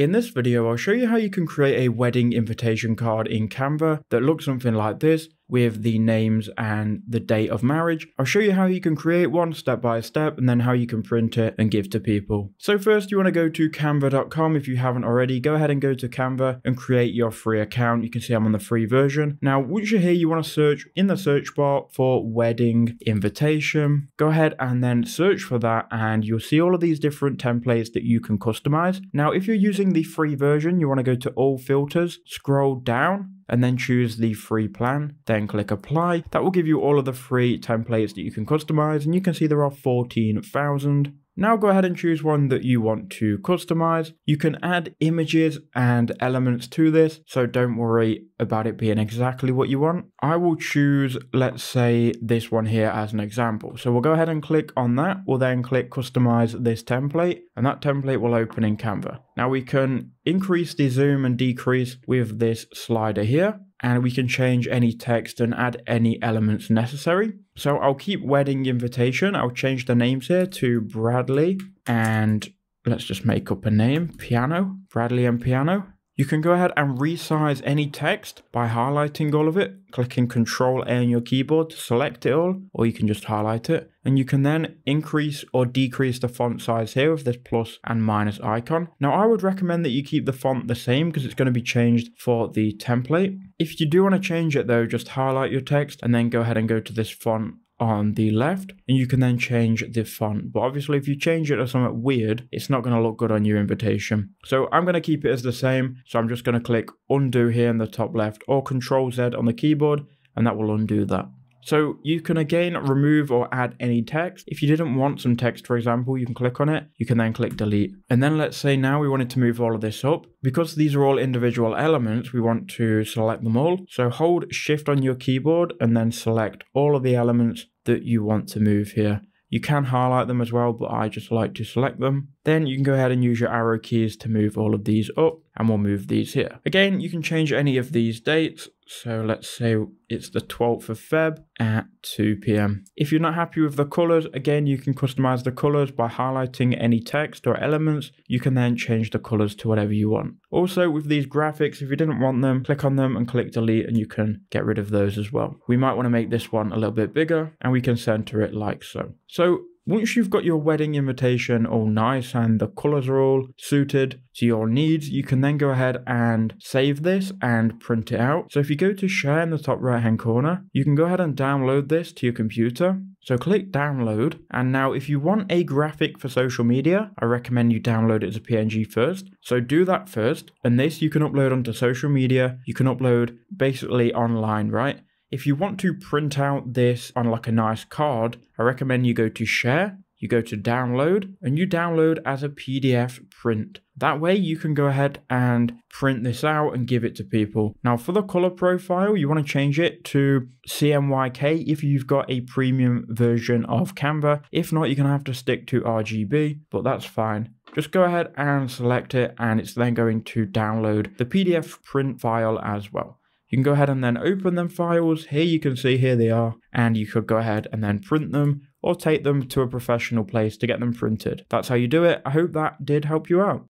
In this video, I'll show you how you can create a wedding invitation card in Canva that looks something like this with the names and the date of marriage. I'll show you how you can create one step by step and then how you can print it and give to people. So first you want to go to canva.com. If you haven't already, go ahead and go to Canva and create your free account. You can see I'm on the free version. Now, once you're here, you want to search in the search bar for wedding invitation. Go ahead and then search for that and you'll see all of these different templates that you can customize. Now, if you're using the free version, you want to go to all filters, scroll down, and then choose the free plan, then click apply. That will give you all of the free templates that you can customize, and you can see there are 14,000. Now go ahead and choose one that you want to customize. You can add images and elements to this, so don't worry about it being exactly what you want. I will choose, let's say, this one here as an example. So we'll go ahead and click on that. We'll then click customize this template, and that template will open in Canva. Now we can increase the zoom and decrease with this slider here, and we can change any text and add any elements necessary. So I'll keep wedding invitation. I'll change the names here to Bradley, and let's just make up a name, piano, Bradley and piano. You can go ahead and resize any text by highlighting all of it, clicking Ctrl A on your keyboard to select it all, or you can just highlight it. And you can then increase or decrease the font size here with this plus and minus icon. Now, I would recommend that you keep the font the same because it's going to be changed for the template. If you do want to change it though, just highlight your text and then go ahead and go to this font on the left, and you can then change the font. But obviously if you change it to something weird, it's not going to look good on your invitation. So I'm going to keep it as the same. So I'm just going to click undo here in the top left, or Ctrl Z on the keyboard, and that will undo that. So you can again remove or add any text. If you didn't want some text, for example, you can click on it. You can then click delete. And then let's say now we wanted to move all of this up. Because these are all individual elements, we want to select them all. So hold shift on your keyboard and then select all of the elements that you want to move here. You can highlight them as well, but I just like to select them. Then you can go ahead and use your arrow keys to move all of these up, and we'll move these here. Again, you can change any of these dates. So let's say it's the 12th of Feb at 2 p.m. If you're not happy with the colors, again, you can customize the colors by highlighting any text or elements. You can then change the colors to whatever you want. Also, with these graphics, if you didn't want them, click on them and click delete, and you can get rid of those as well. We might want to make this one a little bit bigger, and we can center it like so. So once you've got your wedding invitation all nice and the colors are all suited to your needs, you can then go ahead and save this and print it out. So if you go to share in the top right hand corner, you can go ahead and download this to your computer. So click download, and now if you want a graphic for social media, I recommend you download it as a PNG first. So do that first, and this you can upload onto social media. You can upload basically online, right? If you want to print out this on like a nice card, I recommend you go to share, you go to download, and you download as a PDF print. That way you can go ahead and print this out and give it to people. Now for the color profile, you want to change it to CMYK if you've got a premium version of Canva. If not, you're going to have to stick to RGB, but that's fine. Just go ahead and select it, and it's then going to download the PDF print file as well. You can go ahead and then open them files. Here you can see, here they are, and you could go ahead and then print them or take them to a professional place to get them printed. That's how you do it. I hope that did help you out.